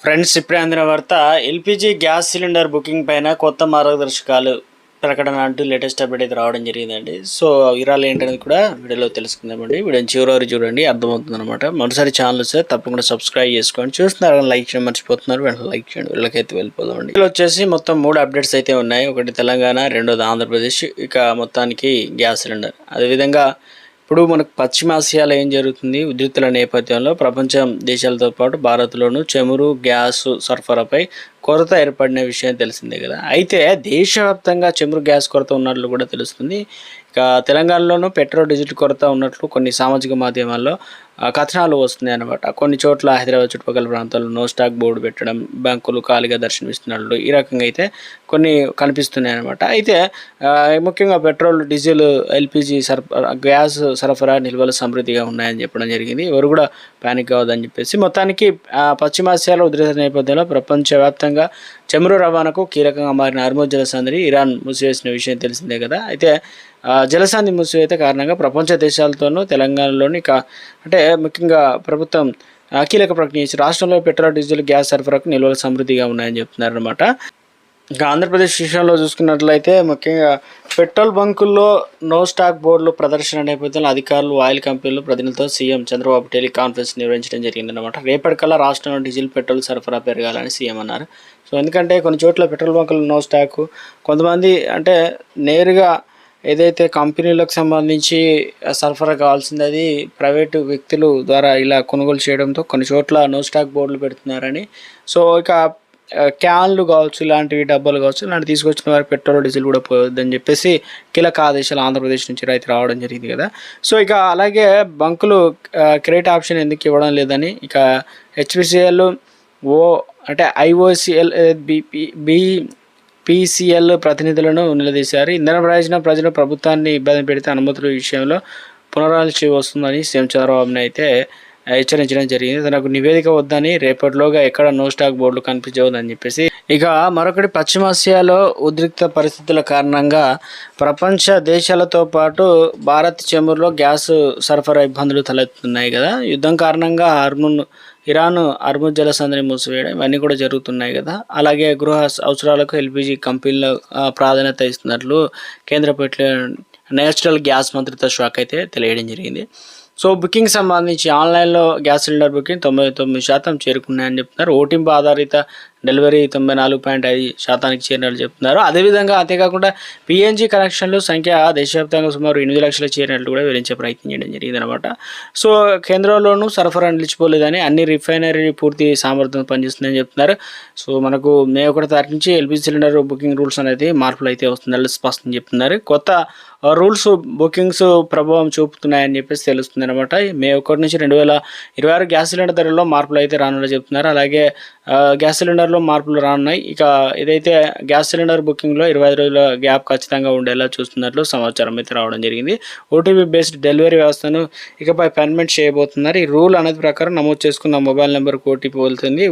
Friends, ఇప్పుడే అందిన వార్త. ఎల్పిజి గ్యాస్ సిలిండర్ బుకింగ్ పైన కొత్త మార్గదర్శకాలు ప్రకటన అంటూ లేటెస్ట్ అప్డేట్ అయితే రావడం జరిగిందండి. సో వివరాలు ఏంటనేది కూడా వీడియోలో తెలుసుకుందామండి. వీడియోని చివరి వరకు చూడండి, అర్థమవుతుంది అనమాట. మొదటిసారి ఛానల్ వస్తే తప్పకుండా సబ్స్క్రైబ్ చేసుకోండి. చూస్తున్నారు లైక్ చేయడం మర్చిపోతున్నారు, వెంటనే లైక్ చేయండి. వీళ్ళకైతే వెళ్ళిపోదామండి. వీళ్ళు వచ్చేసి మొత్తం 3 అప్డేట్స్ అయితే ఉన్నాయి. ఒకటి తెలంగాణ, రెండోది ఆంధ్రప్రదేశ్, ఇక మొత్తానికి గ్యాస్ సిలిండర్. అదేవిధంగా ఇప్పుడు మనకు పశ్చిమాసియాలో ఏం జరుగుతుంది? ఉద్రిక్తుల నేపథ్యంలో ప్రపంచం దేశాలతో పాటు భారత్లోనూ చమురు, గ్యాస్ సరఫరాపై కొరత ఏర్పడిన విషయం తెలిసిందే కదా. అయితే దేశవ్యాప్తంగా చమురు, గ్యాస్ కొరత ఉన్నట్లు కూడా తెలుస్తుంది. ఇక తెలంగాణలోనూ పెట్రోల్, డీజిల్ కొరత ఉన్నట్లు కొన్ని సామాజిక మాధ్యమాల్లో కథనాలు వస్తున్నాయి అన్నమాట. కొన్ని చోట్ల హైదరాబాద్ చుట్టుపక్కల ప్రాంతాల్లో నో స్టాక్ బోర్డు పెట్టడం, బ్యాంకులు ఖాళీగా దర్శనమిస్తున్నట్లు ఈ రకంగా అయితే కొన్ని కనిపిస్తున్నాయి అన్నమాట. అయితే ముఖ్యంగా పెట్రోల్, డీజిల్, ఎల్పిజి గ్యాస్ సరఫరా నిల్వలు సమృద్ధిగా ఉన్నాయని చెప్పడం జరిగింది. ఎవరు కూడా ప్యానిక్ కావద్దని చెప్పేసి మొత్తానికి పశ్చిమాసియాలో ఉద్రిక్త నేపథ్యంలో ప్రపంచవ్యాప్తంగా చమురు రవాణాకు కీలకంగా మారిన హార్మోజ్ జలసంధిని ఇరాన్ మూసివేసిన విషయం తెలిసిందే కదా. అయితే జలసంధి మూసివేత కారణంగా ప్రపంచ దేశాలతోనూ తెలంగాణలోని అంటే ముఖ్యంగా ప్రభుత్వం కీలక ప్రకటన చేసి రాష్ట్రంలో పెట్రోల్, డీజిల్, గ్యాస్ సరఫరాకు నిల్వలు సమృద్ధిగా ఉన్నాయని చెప్తున్నారన్నమాట. ఇంకా ఆంధ్రప్రదేశ్ విషయంలో చూసుకున్నట్లయితే ముఖ్యంగా పెట్రోల్ బంకుల్లో నో స్టాక్ బోర్డులు ప్రదర్శన నేపథ్యంలో అధికారులు, ఆయిల్ కంపెనీలు ప్రతినిధులతో సీఎం చంద్రబాబు టెలికాన్ఫరెన్స్ నిర్వహించడం జరిగిందన్నమాట. రేపటికల్లా రాష్ట్రంలో డీజిల్, పెట్రోల్ సరఫరా పెరగాలని సీఎం అన్నారు. సో ఎందుకంటే కొన్ని చోట్ల పెట్రోల్ బంకులు నో స్టాక్, కొంతమంది అంటే నేరుగా ఏదైతే కంపెనీలకు సంబంధించి సరఫరా కావాల్సింది అది ప్రైవేటు వ్యక్తులు ద్వారా ఇలా కొనుగోలు చేయడంతో కొన్ని చోట్ల నో స్టాక్ బోర్డులు పెడుతున్నారని. సో ఇక క్యాన్లు కావచ్చు, ఇలాంటివి డబ్బాలు కావచ్చు, ఇలాంటి తీసుకొచ్చిన వారికి పెట్రోల్, డీజిల్ కూడా పోవద్దని చెప్పేసి కీలక ఆదేశాలు ఆంధ్రప్రదేశ్ నుంచి రైతు రావడం జరిగింది కదా. సో ఇక అలాగే బంకులు క్రెడిట్ ఆప్షన్ ఎందుకు ఇవ్వడం లేదని ఇక హెచ్పిసిఎల్ అంటే ఐఓసిఎల్ పీసీఎల్ ప్రతినిధులను నిలదీశారు. ఇంధన ప్రయోజనం ప్రజలు ప్రభుత్వాన్ని ఇబ్బంది పెడితే అనుమతుల విషయంలో పునరాలోచన వస్తుందని సీఎం చంద్రబాబుని అయితే హెచ్చరించడం జరిగింది. తనకు నివేదిక వద్దని, రేపటిలోగా ఎక్కడ నో స్టాక్ బోర్డులు కనిపించవద్దని చెప్పేసి. ఇక మరొకటి, పశ్చిమాసియాలో ఉద్రిక్త పరిస్థితుల కారణంగా ప్రపంచ దేశాలతో పాటు భారత్ చమురులో గ్యాస్ సరఫరా ఇబ్బందులు తలెత్తుతున్నాయి కదా. యుద్ధం కారణంగా ఇరాన్ హార్మోజ్ జలసంధిని మూసివేయడం ఇవన్నీ కూడా జరుగుతున్నాయి కదా. అలాగే గృహ అవసరాలకు ఎల్పిజి కంపెనీల ప్రాధాన్యత ఇస్తున్నట్లు కేంద్ర నేచురల్ గ్యాస్ మంత్రిత్వ శాఖ అయితే తెలియడం జరిగింది. సో బుకింగ్ సంబంధించి ఆన్లైన్లో గ్యాస్ సిలిండర్ బుకింగ్ 99% చేరుకున్నాయని చెప్తున్నారు. ఓటింపు ఆధారిత డెలివరీ 94.5% చేరినట్లు చెప్తున్నారు. అదేవిధంగా అంతేకాకుండా పిఎన్జి కనెక్షన్లు సంఖ్య దేశవ్యాప్తంగా సుమారు 8 లక్షలు చేరినట్లు కూడా వివరించే ప్రయత్నం చేయడం జరిగింది అనమాట. సో కేంద్రంలోనూ సరఫరా నిలిచిపోలేదని, అన్ని రిఫైనరీ పూర్తి సామర్థ్యం పనిచేస్తుందని చెప్తున్నారు. సో మనకు మే 1 తారీఖు నుంచి ఎల్పిజి సిలిండర్ బుకింగ్ రూల్స్ అనేది మార్పులు అయితే వస్తుందని స్పష్టం చెప్తున్నారు. కొత్త రూల్స్ బుకింగ్స్ ప్రభావం చూపుతున్నాయని చెప్పేసి తెలుస్తుంది అనమాట. మే 1 నుంచి 2026 గ్యాస్ సిలిండర్ ధరల్లో మార్పులు అయితే రానున్నట్లు చెప్తున్నారు. అలాగే గ్యాస్ సిలిండర్లో మార్పులు రానున్నాయి. ఇక ఏదైతే గ్యాస్ సిలిండర్ బుకింగ్లో 25 రోజుల గ్యాప్ ఖచ్చితంగా ఉండేలా చూస్తున్నట్లు సమాచారం అయితే రావడం జరిగింది. ఓటీపీ బేస్డ్ డెలివరీ వ్యవస్థను ఇకపై పర్మనెంట్ చేయబోతున్నారు. ఈ రూల్ అనేది ప్రకారం నమోదు చేసుకున్న మొబైల్ నెంబర్కి ఓటీపీ వెళ్తుంది.